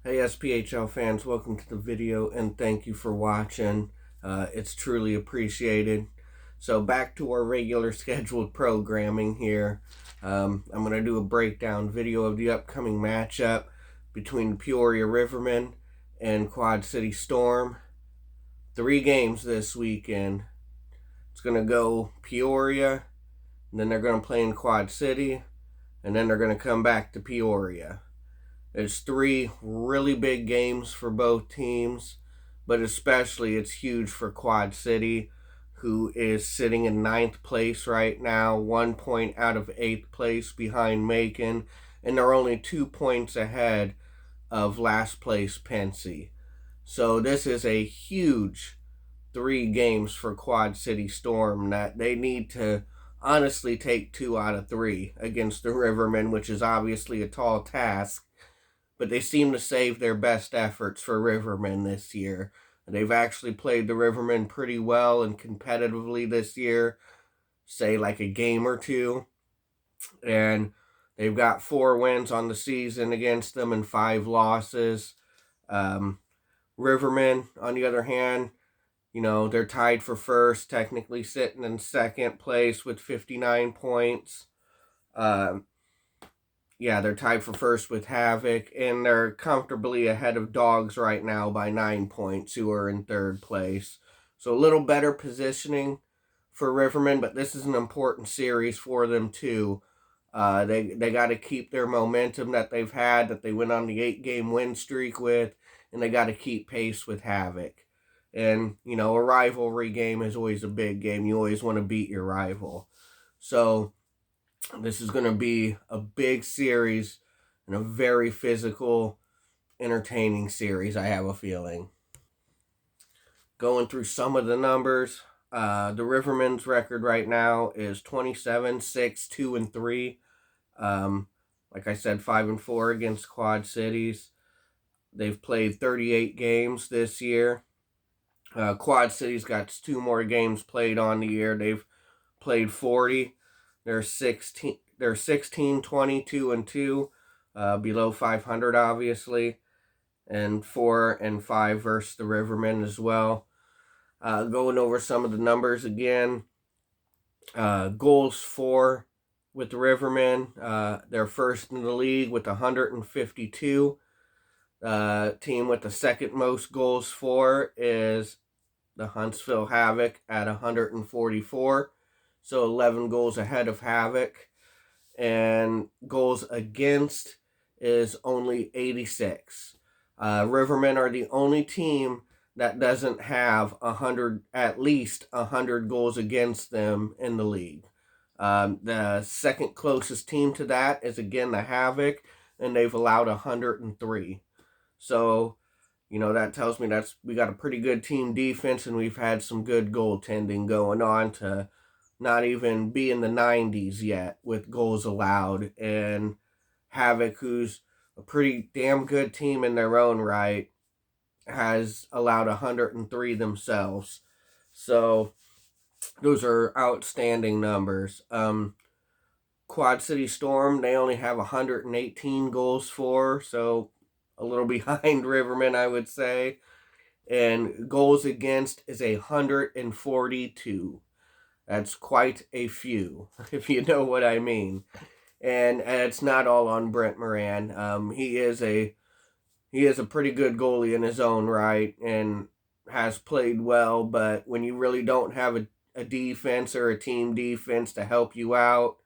Hey SPHL fans, welcome to the video and thank you for watching. It's truly appreciated. So back to our regular scheduled programming here. I'm going to do a breakdown video of the upcoming matchup between Peoria Rivermen and Quad City Storm. 3 games this weekend. It's going to go Peoria, and then they're going to play in Quad City, and then they're going to come back to Peoria. It's 3 really big games for both teams, but especially it's huge for Quad City, who is sitting in 9th place right now, 1 point out of 8th place behind Macon, and they're only 2 points ahead of last place Pensy. So this is a huge 3 games for Quad City Storm that they need to honestly take 2 out of 3 against the Rivermen, which is obviously a tall task, but they seem to save their best efforts for Rivermen this year. They've actually played the Rivermen pretty well and competitively this year, say like a game or two, and they've got 4 wins on the season against them and 5 losses. Rivermen, on the other hand, they're tied for first, technically sitting in second place with 59 points. They're tied for first with Havoc, and they're comfortably ahead of Dogs right now by 9 points, who are in third place. So a little better positioning for Rivermen, but this is an important series for them too. They got to keep their momentum that they've had, that they went on the 8-game win streak with, and they got to keep pace with Havoc. And, a rivalry game is always a big game. You always want to beat your rival. So this is going to be a big series and a very physical, entertaining series, I have a feeling. Going through some of the numbers, the Rivermen's record right now is 27-6-2-3. Like I said, 5-4 against Quad Cities. They've played 38 games this year. Quad Cities got 2 more games played on the year. They've played 40. They're 16, 22, and 2, below 500, obviously, and 4 and 5 versus the Rivermen as well. Going over some of the numbers again. Goals for with the Rivermen. They're first in the league with 152. Team with the second most goals for is the Huntsville Havoc at 144. So 11 goals ahead of Havoc. And goals against is only 86. Rivermen are the only team that doesn't have at least 100 goals against them in the league. The second closest team to that is again the Havoc, and they've allowed 103. So, that tells me we got a pretty good team defense, and we've had some good goaltending going on to not even be in the 90s yet with goals allowed. And Havoc, who's a pretty damn good team in their own right, has allowed 103 themselves. So those are outstanding numbers. Quad City Storm, they only have 118 goals for, so a little behind Rivermen, I would say. And goals against is 142. That's quite a few, if you know what I mean. And it's not all on Brent Moran. He is a pretty good goalie in his own right and has played well, but when you really don't have a defense or a team defense to help you out,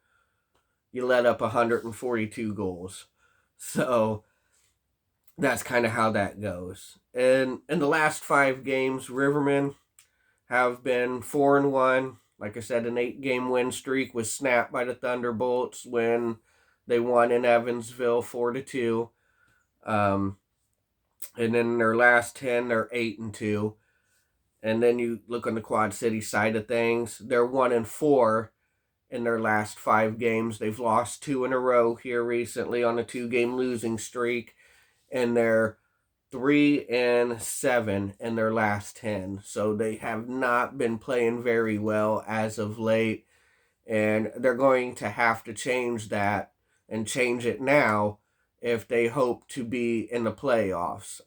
you let up 142 goals. So that's kind of how that goes. And in the last 5 games, Rivermen have been 4-1. Like I said, an 8-game win streak was snapped by the Thunderbolts when they won in Evansville 4-2. And then their last 10, they're 8-2. And then you look on the Quad City side of things, they're 1-4 in their last 5 games. They've lost 2 in a row here recently on a 2-game losing streak, and they're 3-7 in their last 10. So they have not been playing very well as of late, and they're going to have to change that and change it now if they hope to be in the playoffs.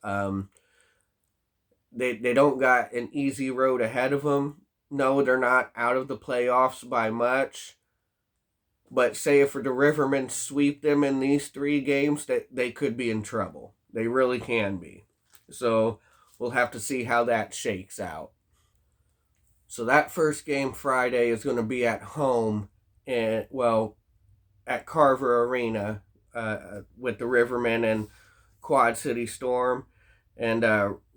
They don't got an easy road ahead of them. No, they're not out of the playoffs by much. But say if the Rivermen sweep them in these 3 games, that they could be in trouble. They really can be. So we'll have to see how that shakes out. So that first game Friday is going to be at home, and at Carver Arena with the Rivermen and Quad City Storm. And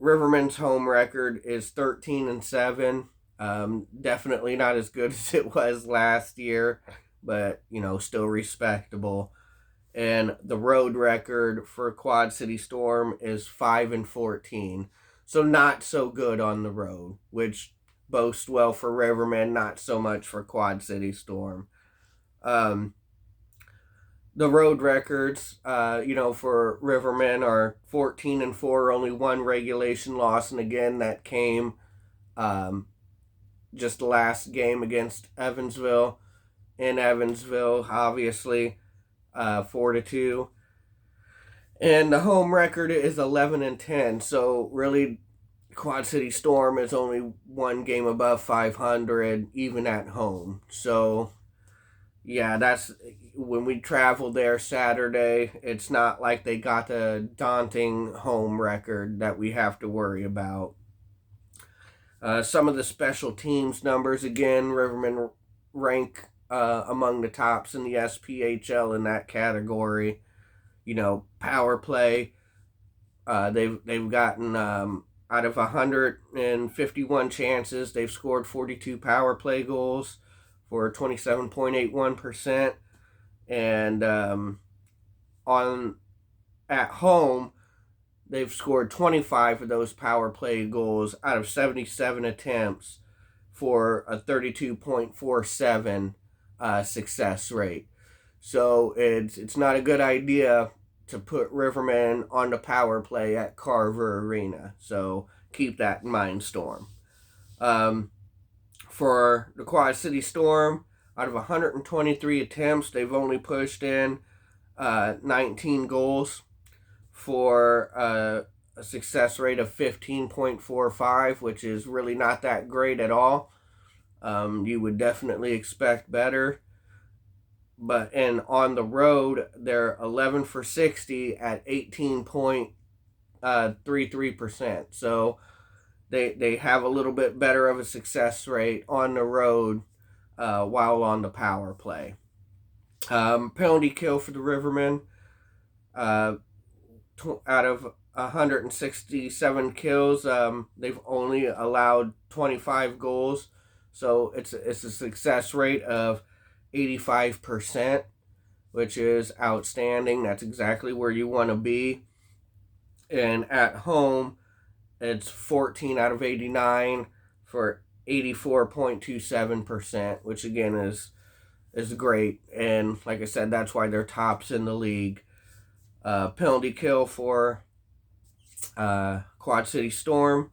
Rivermen's home record is 13-7. Definitely not as good as it was last year, but still respectable. And the road record for Quad City Storm is 5-14. So not so good on the road, which bodes well for Rivermen, not so much for Quad City Storm. The road records, for Rivermen are 14-4, only one regulation loss, and again that came just the last game against Evansville. In Evansville, obviously, 4-2, and the home record is 11-10. So really, Quad City Storm is only one game above 500, even at home. So yeah, that's when we traveled there Saturday. It's not like they got a daunting home record that we have to worry about. Some of the special teams numbers, again, Rivermen rank among the tops in the SPHL in that category. Power play. They've gotten out of 151 chances, they've scored 42 power play goals for 27.81%, and at home they've scored 25 of those power play goals out of 77 attempts for a 32.47 success rate. So it's not a good idea to put Rivermen on the power play at Carver Arena. So keep that in mind, Storm. For the Quad City Storm, out of 123 attempts, they've only pushed in 19 goals for a success rate of 15.45, which is really not that great at all. You would definitely expect better. And on the road, they're 11 for 60 at 18.33%. So they have a little bit better of a success rate on the road while on the power play. Penalty kill for the Rivermen. Out of 167 kills, they've only allowed 25 goals. So it's a success rate of 85%, which is outstanding. That's exactly where you want to be. And at home, it's 14 out of 89 for 84.27%, which again is great. And like I said, that's why they're tops in the league. Penalty kill for Quad City Storm.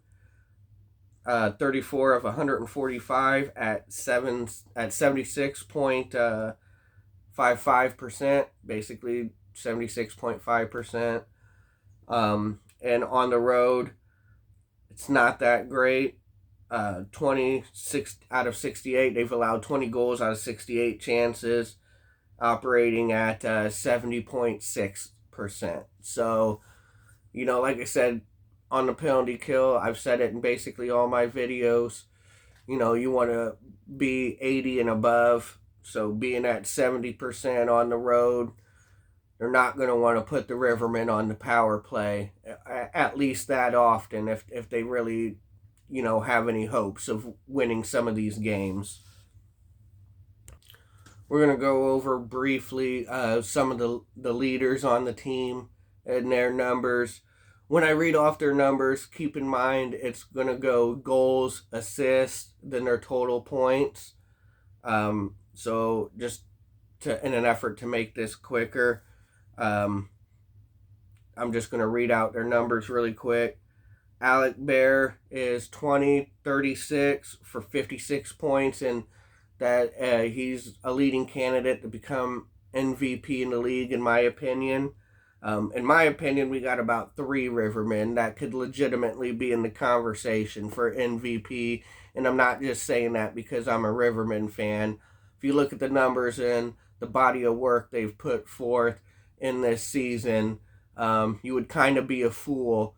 34 of 145 at 76.55%, basically 76.5%. And on the road, it's not that great. 26 out of 68, they've allowed 20 goals out of 68 chances, operating at 70.6%. So, like I said, on the penalty kill, I've said it in basically all my videos, you want to be 80 and above. So being at 70% on the road, they're not going to want to put the Rivermen on the power play, at least that often, if they really, have any hopes of winning some of these games. We're going to go over briefly some of the leaders on the team and their numbers. When I read off their numbers, keep in mind it's going to go goals, assists, then their total points. So just in an effort to make this quicker, I'm just going to read out their numbers really quick. Alec Bear is 20-36 for 56 points, and that he's a leading candidate to become MVP in the league, in my opinion. In my opinion, we got about 3 Rivermen that could legitimately be in the conversation for MVP. And I'm not just saying that because I'm a Rivermen fan. If you look at the numbers and the body of work they've put forth in this season, you would kind of be a fool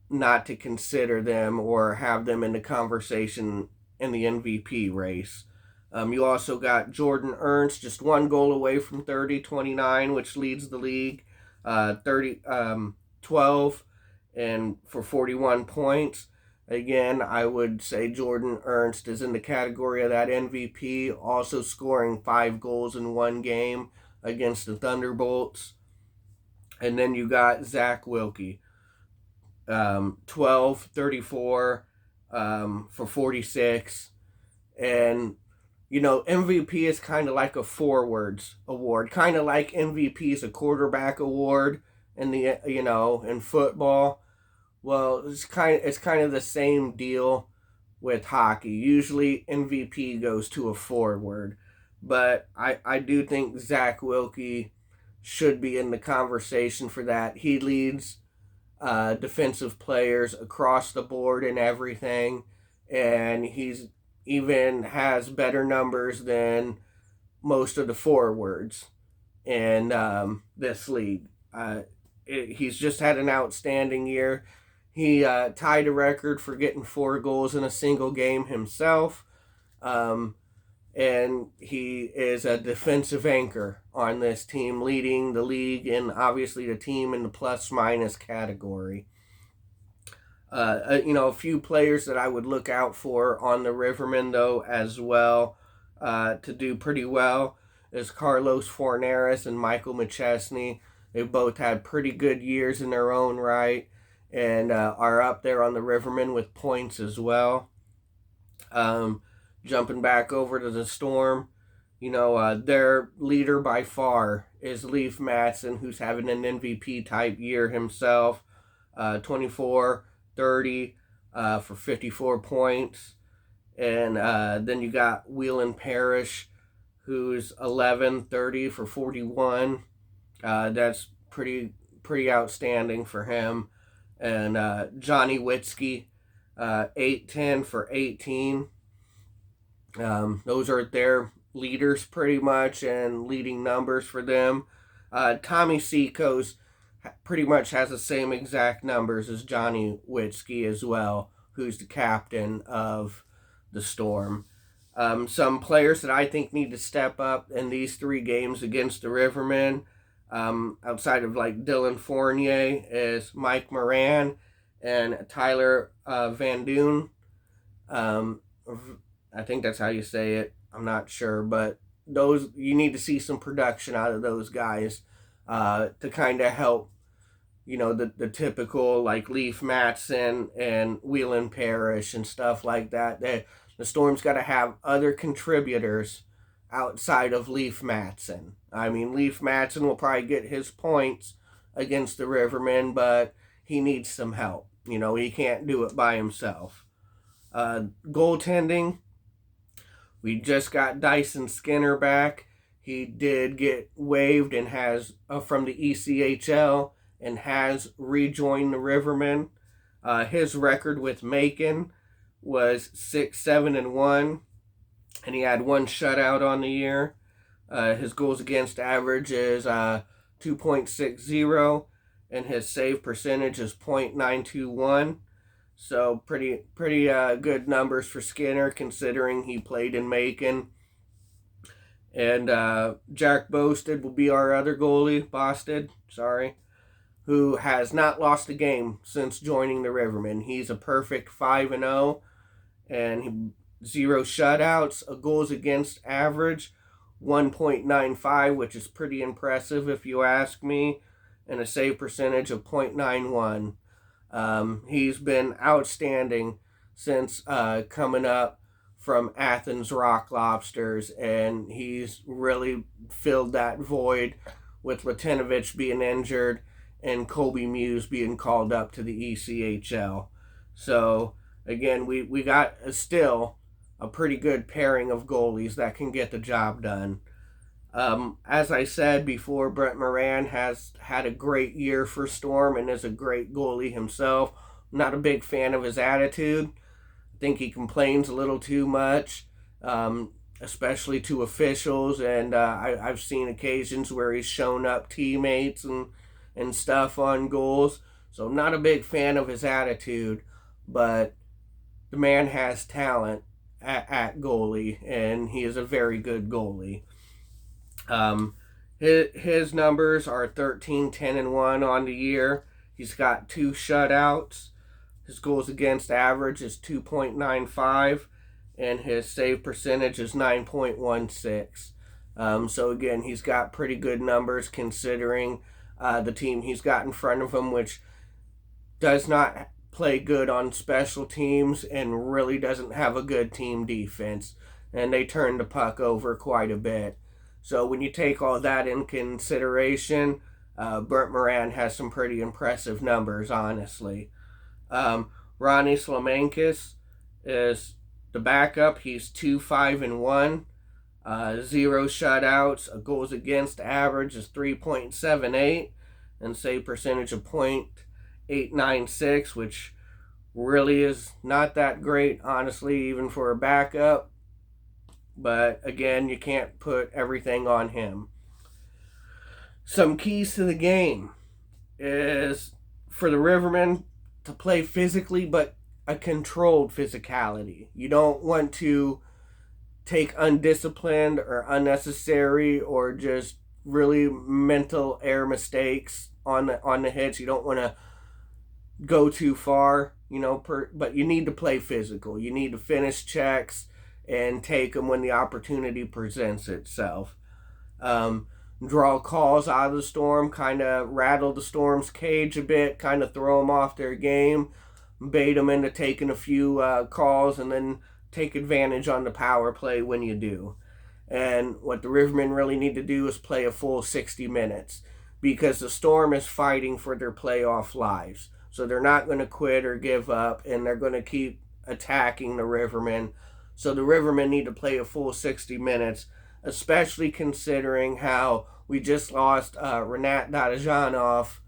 not to consider them or have them in the conversation in the MVP race. You also got Jordan Ernst, just 1 goal away from 30-29, which leads the league, 12 and for 41 points. Again, I would say Jordan Ernst is in the category of that MVP, also scoring 5 goals in 1 game against the Thunderbolts. And then you got Zach Wilkie, 12, 34 for 46. And, MVP is kind of like a forwards award, kind of like MVP is a quarterback award in football. Well, it's kind of the same deal with hockey. Usually MVP goes to a forward, but I do think Zach Wilkie should be in the conversation for that. He leads defensive players across the board and everything, and he's even has better numbers than most of the forwards in this league. He's just had an outstanding year. He tied a record for getting 4 goals in a single game himself. And he is a defensive anchor on this team, leading the league and obviously the team in the plus-minus category. A few players that I would look out for on the Rivermen, though, as well, to do pretty well is Carlos Forneris and Michael McChesney. They both had pretty good years in their own right and are up there on the Rivermen with points as well. Jumping back over to the Storm, their leader by far is Leif Matson, who's having an MVP type year himself. 24, 30 for 54 points. And then you got Whelan Parrish, who's 11, 30 for 41. That's pretty outstanding for him. And Johnny Witzke, 8, 10 for 18. Those are their leaders pretty much and leading numbers for them. Tommy Seacoast pretty much has the same exact numbers as Johnny Witzke as well, who's the captain of the Storm. Some players that I think need to step up in these 3 games against the Rivermen, outside of like Dylan Fournier, is Mike Moran and Tyler Van Doon. I think that's how you say it. I'm not sure, but you need to see some production out of those guys to kind of help, the typical like Leif Matson and Whelan Parrish and stuff like that. The Storm's got to have other contributors outside of Leif Matson. I mean, Leif Matson will probably get his points against the Rivermen, but he needs some help. He can't do it by himself. Goaltending, we just got Dyson Skinner back. He did get waived and has from the ECHL and has rejoined the Rivermen. His record with Macon was 6-7-1, and he had 1 shutout on the year. His goals against average is 2.60, and his save percentage is .921. So pretty good numbers for Skinner considering he played in Macon. And Jack Bosted will be our other goalie, who has not lost a game since joining the Rivermen. He's a perfect 5-0, and 0 shutouts, a goals against average 1.95, which is pretty impressive if you ask me, and a save percentage of .91. He's been outstanding since coming up from Athens Rock Lobsters, and he's really filled that void with Latinovich being injured and Colby Muse being called up to the ECHL. So, again, we got still a pretty good pairing of goalies that can get the job done. As I said before, Brent Moran has had a great year for Storm and is a great goalie himself. I'm not a big fan of his attitude. I think he complains a little too much, especially to officials. And I've seen occasions where he's shown up teammates and stuff on goals. So I'm not a big fan of his attitude, but the man has talent at goalie, and he is a very good goalie. Um, his numbers are 13, 10, and 1 on the year. He's got 2 shutouts. His goals against average is 2.95, and his save percentage is 9.16. So, again, he's got pretty good numbers considering the team he's got in front of him, which does not play good on special teams and really doesn't have a good team defense. And they turn the puck over quite a bit. So when you take all that in consideration, Brent Moran has some pretty impressive numbers, honestly. Um, Ronnie Slamankis is the backup. He's 2-5-1, 0 shutouts. A goals against average is 3.78, and save percentage of .896, which really is not that great, honestly, even for a backup. But again, you can't put everything on him. Some keys to the game is for the Rivermen to play physically, but a controlled physicality. You don't want to take undisciplined or unnecessary or just really mental error mistakes on the hits. You don't want to go too far, but you need to play physical. You need to finish checks and take them when the opportunity presents itself. Draw calls out of the Storm, kind of rattle the Storm's cage a bit, kind of throw them off their game, bait them into taking a few calls, and then take advantage on the power play when you do. And what the Rivermen really need to do is play a full 60 minutes because the Storm is fighting for their playoff lives. So they're not going to quit or give up, and they're going to keep attacking the Rivermen. So the Rivermen need to play a full 60 minutes, especially considering how we just lost Renat Dadajanov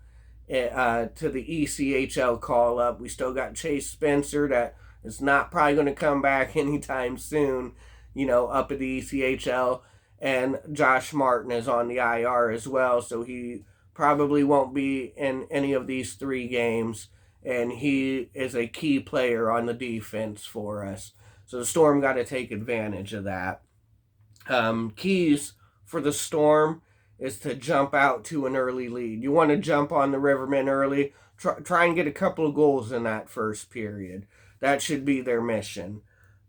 to the ECHL call up. We still got Chase Spencer that is not probably going to come back anytime soon, up at the ECHL. And Josh Martin is on the IR as well, so he probably won't be in any of these 3 games. And he is a key player on the defense for us. So the Storm got to take advantage of that. Keys for the Storm is to jump out to an early lead. You want to jump on the Rivermen early. Try and get a couple of goals in that first period. That should be their mission.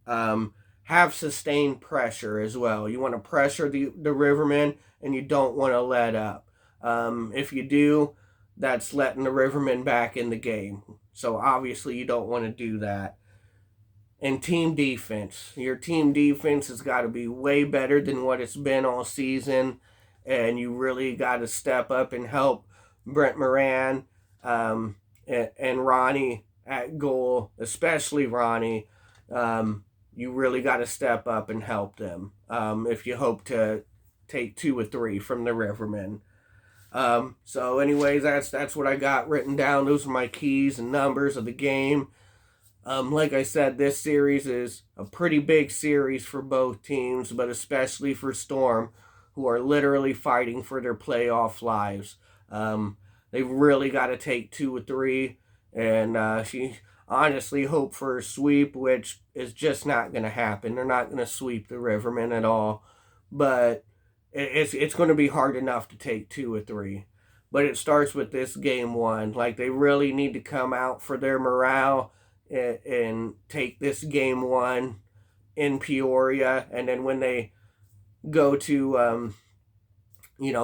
Have sustained pressure as well. You want to pressure the Rivermen, and you don't want to let up. If you do, that's letting the Rivermen back in the game. So obviously you don't want to do that. And team defense. Your team defense has got to be way better than what it's been all season. And you really got to step up and help Brent Moran and Ronnie at goal, especially Ronnie. You really got to step up and help them if you hope to take 2 or 3 from the Rivermen. So anyways, that's what I got written down. Those are my keys and numbers of the game. Like I said, this series is a pretty big series for both teams, but especially for Storm, who are literally fighting for their playoff lives. They've really got to take 2 or 3, and she honestly hope for a sweep, which is just not going to happen. They're not going to sweep the Rivermen at all, but it's going to be hard enough to take 2 or 3. But it starts with this game 1. Like, they really need to come out for their morale and take this game 1 in Peoria, and then when they go to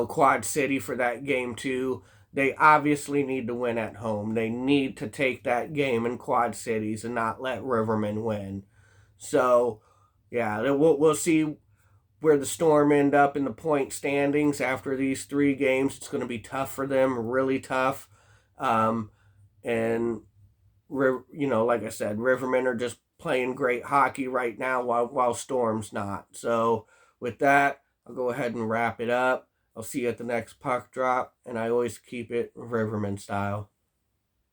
Quad City for that game 2, they obviously need to win at home. They need to take that game in Quad Cities and not let Rivermen win. So yeah, we'll see where the Storm end up in the point standings after these 3 games. It's going to be tough for them, really tough. And like I said, Rivermen are just playing great hockey right now while Storm's not. So with that, I'll go ahead and wrap it up. I'll see you at the next puck drop, and I always keep it Rivermen style.